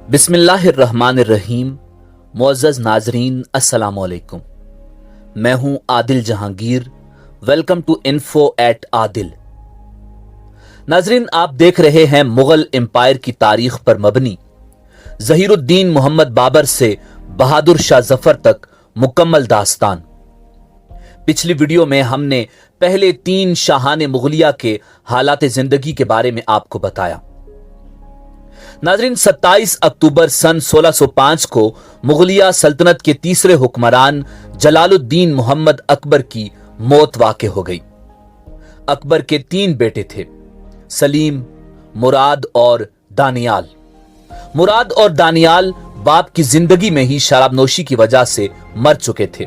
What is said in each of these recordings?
बिस्मिल्लाहिर्रहमानिर्रहीम। मुअज़्ज़ज़ नाज़रीन, अस्सलाम वालेकुम। मैं हूं Adil Jahangir. Welcome to info at Adil. नाज़रीन, आप देख रहे हैं मुगल एम्पायर की तारीख पर मबनी ज़हीरुद्दीन मोहम्मद बाबर से बहादुर शाह जफर तक मुकम्मल दास्तान। पिछली वीडियो में हमने पहले 3 शाहाने मुगलिया के हालात जिंदगी के बारे में आपको बताया। नाज़रीन, 27 अक्टूबर सन 1605 को मुगलिया सल्तनत के तीसरे हुक्मरान जलालुद्दीन मोहम्मद अकबर की मौत वाक़ हो गई। अकबर के 3 बेटे थे, सलीम, मुराद और दानियाल। मुराद और दानियाल बाप की जिंदगी में ही शराबनोशी की वजह से मर चुके थे।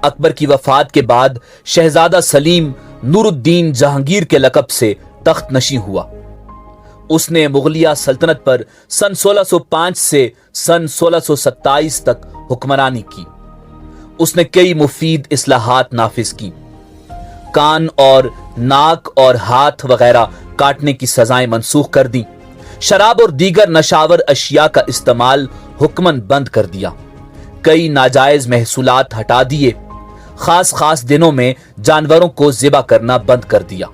अकबर की वफात के बाद शहजादा सलीम नूरुद्दीन जहांगीर के लक़ब से तख्त नशी हुआ। उसने मुगलिया सल्तनत पर सन 1605 से सन 1627 तक हुक्मरानी की। उसने कई मुफीद इस्लाहात नाफिज की। कान और नाक और हाथ वगैरह काटने की सजाएं मनसूख कर दी। शराब और दीगर नशावर अशिया का इस्तेमाल हुक्मन बंद कर दिया। कई नाजायज महसूलात हटा दिए। खास दिनों में जानवरों को ज़िबा करना बंद कर दिया।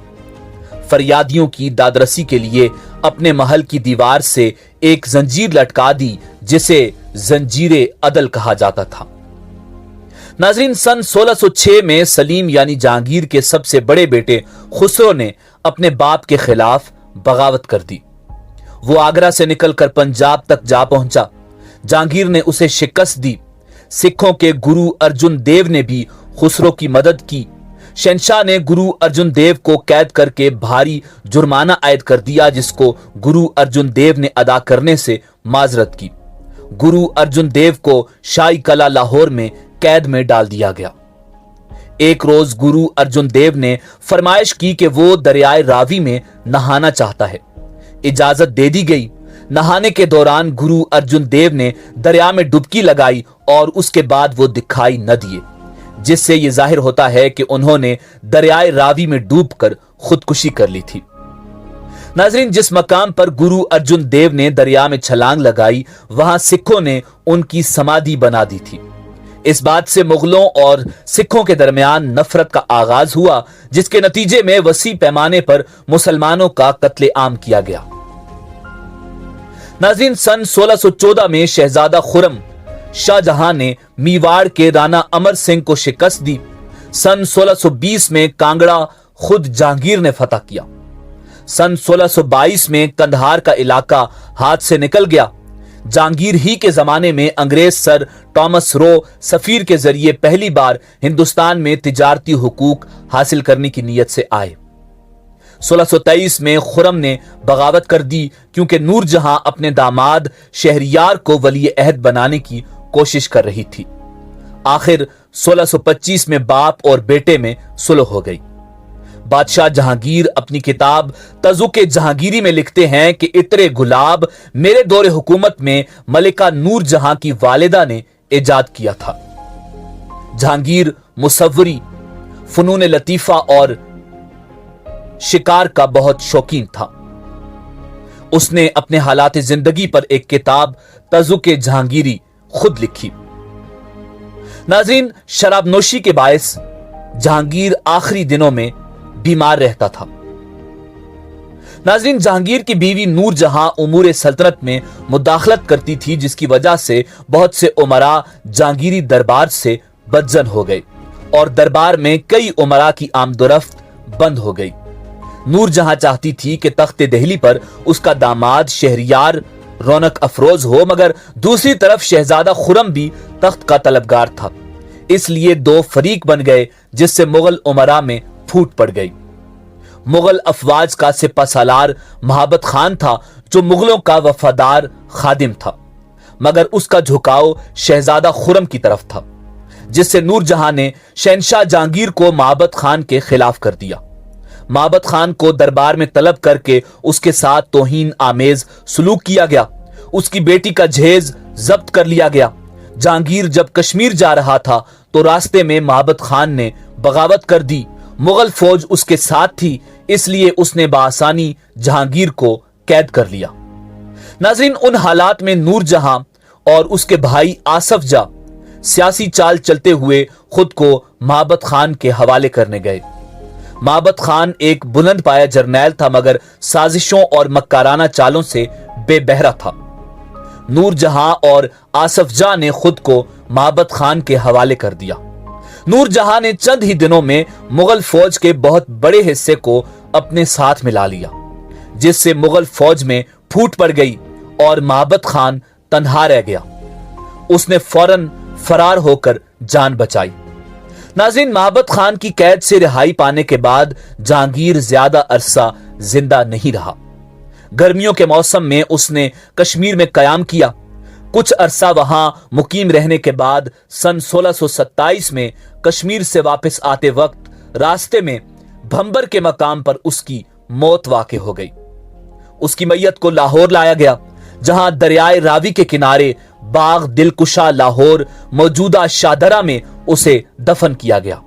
फरियादियों की दादरसी के लिए अपने महल की दीवार से एक जंजीर लटका दी, जिसे जंजीरे अदल कहा जाता था। नाज़रीन, सन 1606 में सलीम यानी जहांगीर के सबसे बड़े बेटे खुसरो ने अपने बाप के खिलाफ बगावत कर दी। वो आगरा से निकलकर पंजाब तक जा पहुंचा। जहांगीर ने उसे शिकस्त दी। सिखों के गुरु अर्जुन देव ने भी खुसरो की मदद की। शहंशाह ने गुरु अर्जुन देव को कैद करके भारी जुर्माना आयद कर दिया, जिसको गुरु अर्जुन देव ने अदा करने से माजरत की। गुरु अर्जुन देव को शाही कला लाहौर में कैद में डाल दिया गया। एक रोज गुरु अर्जुन देव ने फरमाइश की कि वो दरियाए रावी में नहाना चाहता है। इजाजत दे दी गई। नहाने के दौरान गुरु अर्जुन देव ने दरिया में डुबकी लगाई और उसके बाद वो दिखाई न दिए, जिससे यह जाहिर होता है कि उन्होंने दरियाए रावी में डूबकर खुदकुशी कर ली थी। नाज़रीन, जिस मकाम पर गुरु अर्जुन देव ने दरिया में छलांग लगाई, वहां सिखों ने उनकी समाधि बना दी थी। इस बात से मुगलों और सिखों के दरमियान नफरत का आगाज हुआ, जिसके नतीजे में वसी पैमाने पर मुसलमानों का कत्ले आम किया गया। नाज़रीन, सन 1614 में शहजादा खुर्रम शाहजहां ने मीवाड़ के राणा अमर सिंह को शिकस्त दी। सन 1620 में कांगड़ा खुद जहांगीर ने फतह किया। सन 1622 में कंधार का इलाका हाथ से निकल गया। जहांगीर ही के जमाने में अंग्रेज सर टॉमस रो सफीर के जरिए पहली बार हिंदुस्तान में तिजारती हुकूक हासिल करने की नीयत से आए। 1623 में खुर्रम ने बगावत कर दी, क्योंकि नूरजहां अपने दामाद शहरियार को वली अहद बनाने की कोशिश कर रही थी। आखिर 1625 में बाप और बेटे में सुलह हो गई। बादशाह जहांगीर अपनी किताब तजुके जहांगीरी में लिखते हैं कि इत्रे गुलाब मेरे दौरे हुकूमत में मलिका नूरजहां की वालिदा ने इजाद किया था। जहांगीर मुसव्वरी, फनून लतीफा और शिकार का बहुत शौकीन था। उसने अपने हालात जिंदगी पर एक किताब तजुके जहांगीरी खुद लिखी। नाज़रीन, शराबनोशी के बायस जहांगीर आखिरी दिनों में बीमार रहता था। नाज़रीन, जहांगीर की बीवी नूरजहां उमूर सल्तनत में मुदाखलत करती थी, जिसकी वजह से बहुत से उमरा जहांगीरी दरबार से बदजन हो गए और दरबार में कई उमरा की आमदोरफ्त बंद हो गई। नूरजहां चाहती थी कि तख्ते दहली पर उसका दामाद शहरियार रौनक अफरोज हो, मगर दूसरी तरफ शहजादा खुर्रम भी तख्त का तलबगार था। इसलिए 2 फरीक बन गए, जिससे मुगल उमरा में फूट पड़ गई। मुगल अफवाज का सिपा सालार महाबत खान था, जो मुगलों का वफादार खादिम था, मगर उसका झुकाव शहजादा खुर्रम की तरफ था, जिससे नूरजहां ने शहंशाह जहांगीर को महाबत खान के खिलाफ कर दिया। महाबत खान को दरबार में तलब करके उसके साथ तौहीन आमेज सलूक किया गया। उसकी बेटी का जहेज जब्त कर लिया गया। जहांगीर जब कश्मीर जा रहा था तो रास्ते में महाबत खान ने बगावत कर दी। मुगल फौज उसके साथ थी, इसलिए उसने बासानी जहांगीर को कैद कर लिया। नाजरीन, उन हालात में नूर जहां और उसके भाई आसफ जा सियासी चाल चलते हुए खुद को महाबत खान के हवाले करने गए। महाबत खान एक बुलंद पाया जर्नैल था, मगर साजिशों और मक्काराना चालों से बेबहरा था। नूर जहां और आसफ जा ने खुद को महाबत खान के हवाले कर दिया। नूर जहां ने चंद ही दिनों में मुगल फौज के बहुत बड़े हिस्से को अपने साथ मिला लिया, जिससे मुगल फौज में फूट पड़ गई और महाबत खान तन्हा रह गया। उसने फौरन फरार होकर जान बचाई। नाज़रीन, महाबत खान की कैद से रिहाई पाने के बाद जहांगीर ज्यादा अरसा जिंदा नहीं रहा। गर्मियों के मौसम में उसने कश्मीर में कयाम किया। कुछ अरसा वहां मुकीम रहने के बाद सन 1627 में कश्मीर से वापस आते वक्त रास्ते में भंबर के मकाम पर उसकी मौत वाक़ हो गई। उसकी मैयत को लाहौर लाया गया, जहां दरियाए रावी के किनारे बाग दिलकुशा लाहौर मौजूदा शाहदरा में उसे दफन किया गया।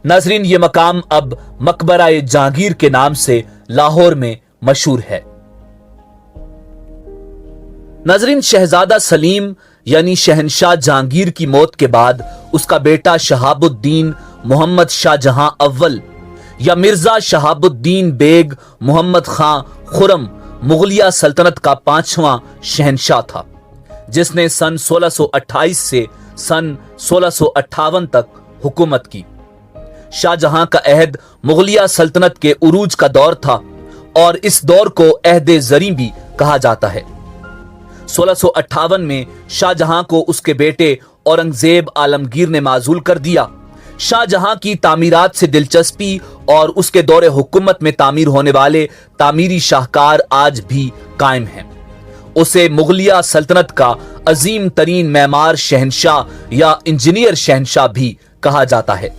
नाजरीन, ये मकाम अब मकबरा जहांगीर के नाम से लाहौर में मशहूर है। नाजरीन, शहजादा सलीम यानी शहनशाह जहांगीर की मौत के बाद उसका बेटा शहाबुद्दीन मोहम्मद शाहजहां अव्वल या मिर्जा शहाबुद्दीन बेग मोहम्मद खां खुरम मुगलिया सल्तनत का 5वां शहनशाह था, जिसने सन 1628 से सन 1658 तक हुकूमत की। शाहजहां का अहद मुगलिया सल्तनत के उरूज का दौर था और इस दौर को अहद ज़री भी कहा जाता है। 1658 में शाहजहां को उसके बेटे औरंगजेब आलमगीर ने माजूल कर दिया। शाहजहां की तामीरात से दिलचस्पी और उसके दौरे हुकूमत में तामीर होने वाले तामीरी शाहकार आज भी कायम हैं। उसे मुगलिया सल्तनत का अजीम तरीन मैमार शहनशाह या इंजीनियर शहनशाह भी कहा जाता है।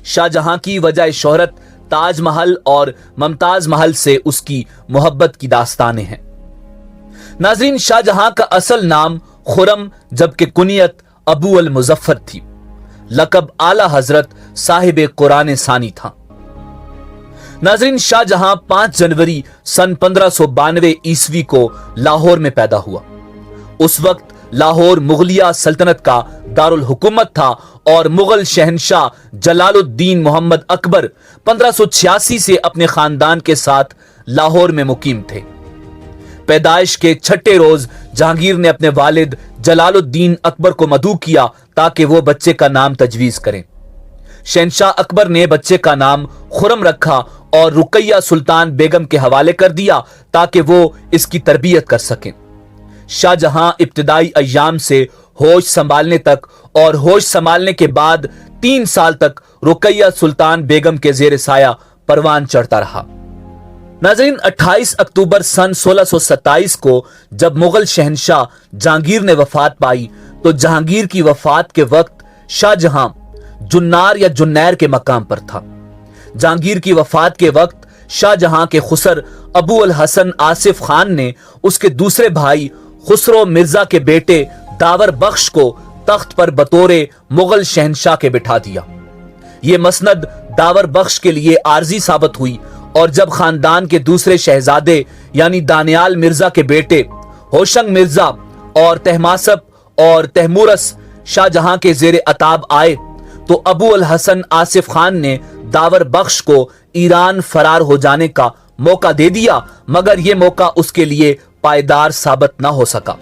शाहजहां की वजह शोहरत ताजमहल और मुमताज महल से उसकी मोहब्बत की दास्तानें हैं। नाज़रीन, शाहजहां का असल नाम खुरम जबकि कुनियत अबू अल मुजफ्फर थी। लकब आला हजरत साहिब कुरान सानी था। नाज़रीन, शाहजहां 5 जनवरी सन 1592 ईस्वी को लाहौर में पैदा हुआ। उस वक्त लाहौर मुगलिया सल्तनत का दारुल हुकूमत था और मुगल शहनशाह जलालुद्दीन मोहम्मद अकबर 1586 से अपने खानदान के साथ लाहौर में मुकीम थे। पैदाइश के 6ठे रोज जहांगीर ने अपने वालिद जलालुद्दीन अकबर को मदऊ किया ताकि वो बच्चे का नाम तजवीज करें। शहनशाह अकबर ने बच्चे का नाम खुरम रखा और रुकैया सुल्तान बेगम के हवाले कर दिया ताकि वो इसकी तरबियत कर सकें। शाहजहां इब्तिदाई अय्याम से होश संभालने तक और होश संभालने के बाद 3 साल तक रुकैया सुल्तान बेगम के जेर साया परवान चढ़ता रहा। नाज़रीन, 28 अक्टूबर सन 1627 को जब मुगल शहनशाह जहांगीर ने वफात पाई तो जहांगीर की वफात के वक्त शाहजहां जुन्नार या जुन्नैर के मकाम पर था। जहांगीर की वफात के वक्त शाहजहां के खुसर अबू अल हसन आसिफ खान ने उसके दूसरे भाई खुसरो मिर्जा के बेटे दावर बख्श को तख्त पर बतौरे मुगल शहनशाह के बिठा दिया। यह मसनद दावर बख्श के लिए आर्जी साबित हुई और जब खानदान के दूसरे शहजादे यानी दानियाल मिर्जा के बेटे होशंग मिर्जा और तहमासप और तहमुरस शाहजहां के जेर अताब आए तो अबू अल हसन आसिफ खान ने दावर बख्श को ईरान फरार हो जाने का मौका दे दिया, मगर यह मौका उसके लिए पायदार साबित न हो सका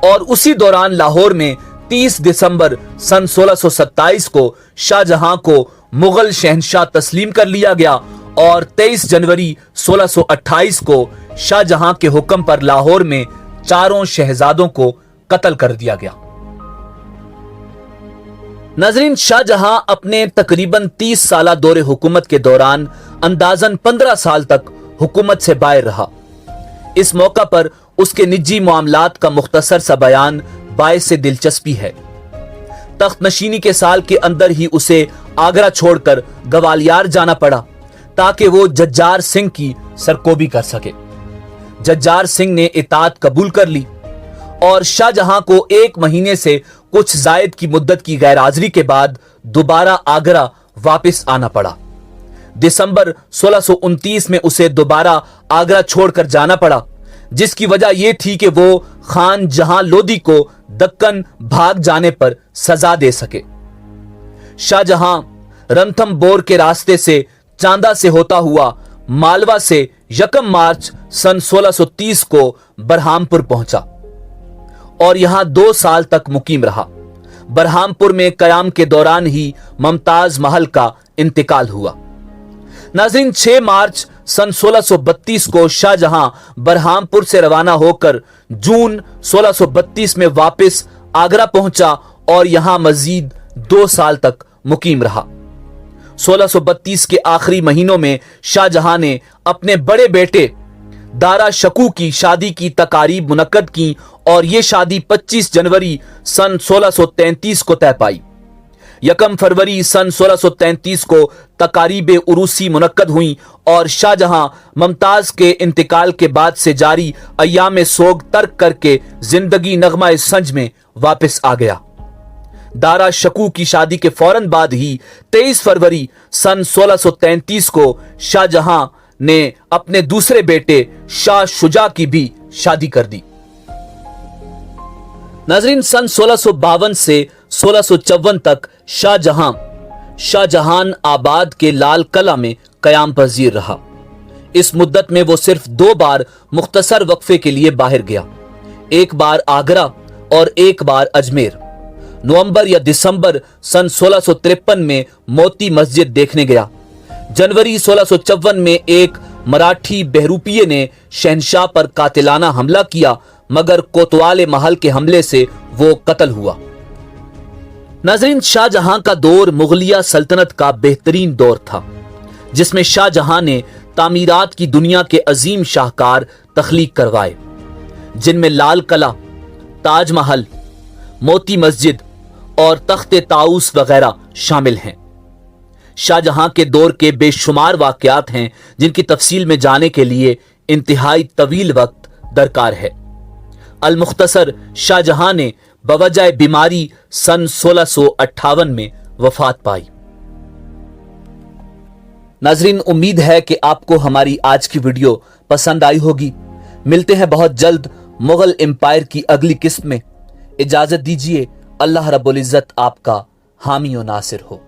और उसी दौरान लाहौर में 30 दिसंबर सन 1627 को शाहजहां को मुगल शहनशाह तस्लीम कर लिया गया और 23 जनवरी 1628 को शाहजहां के हुक्म पर लाहौर में 4 शहजादों को कत्ल कर दिया गया। नाज़रीन, शाहजहां अपने तकरीबन 30 साला दौरे हुकूमत के दौरान अंदाजन 15 साल तक हुकूमत से बाहर रहा। इस मौका पर उसके निजी मामलात का मुख्तसर सा बयान बायस से दिलचस्पी है। तख्त नशीनी के साल के अंदर ही उसे आगरा छोड़कर ग्वालियर जाना पड़ा ताकि वो जज्जार सिंह की सरकोबी कर सके। जज्जार सिंह ने इताअत कबूल कर ली और शाहजहां को 1 महीने से कुछ जायद की मुद्दत की गैरहाजिरी के बाद दोबारा आगरा वापस आना पड़ा। दिसंबर 1629 में उसे दोबारा आगरा छोड़कर जाना पड़ा, जिसकी वजह यह थी कि वो खान जहां लोदी को दक्कन भाग जाने पर सजा दे सके। शाहजहां रणथंबोर के रास्ते से चांदा से होता हुआ मालवा से 1 मार्च सन 1630 को बरहामपुर पहुंचा और यहां 2 साल तक मुकीम रहा। बरहामपुर में कयाम के दौरान ही मुमताज महल का इंतकाल हुआ। नाज़रीन, 6 मार्च सन 1632 को शाहजहां बरहामपुर से रवाना होकर जून 1632 में वापस आगरा पहुंचा और यहां मजीद 2 साल तक मुकीम रहा। 1632 के आखिरी महीनों में शाहजहां ने अपने बड़े बेटे दारा शकू की शादी की तकारीब मुनक्कद की और यह शादी 25 जनवरी सन 1633 को तय पाई। 1 फरवरी सन 1633 को तकारीब उरूसी मुनक्कद हुई और शाहजहां मुमताज के इंतकाल के बाद से जारी अय्याम सोग तर्क करके जिंदगी नगमा संज में वापस आ गया। दारा शकू की शादी के फौरन बाद ही 23 फरवरी सन 1633 को शाहजहां ने अपने दूसरे बेटे शाह शुजा की भी शादी कर दी। नाज़रीन, सन 1652 से 1654 तक शाहजहान आबाद के लाल कला में कयाम पजीर रहा। इस मुद्दत में वो सिर्फ 2 बार मुख्तसर वक्फे के लिए बाहर गया, एक बार आगरा और एक बार अजमेर। नवंबर या दिसंबर सन 1653 में मोती मस्जिद देखने गया। जनवरी 1654 में एक मराठी बहरूपिये ने शहनशाह पर कातिलाना हमला किया, मगर कोतवाल महल के हमले से वो कत्ल हुआ। नाज़रीन, शाहजहां का दौर मुगलिया सल्तनत का बेहतरीन दौर था, जिसमें शाहजहां ने तामीरात की दुनिया के अजीम शाहकार तख्लीक करवाए, जिनमें लाल कला, ताजमहल, मोती मस्जिद और तख्ते ताउस वगैरह शामिल हैं। शाहजहां के दौर के बेशुमार वाकयात हैं जिनकी तफसील में जाने के लिए इंतहाई तवील वक्त दरकार है। अल मुख्तसर, शाहजहां ने बवजह बीमारी सन 1658 में वफात पाई। नाजरीन, उम्मीद है कि आपको हमारी आज की वीडियो पसंद आई होगी। मिलते हैं बहुत जल्द मुगल एम्पायर की अगली किस्त में। इजाजत दीजिए। अल्लाह रब्बुल इज्जत आपका हामी और नासिर हो।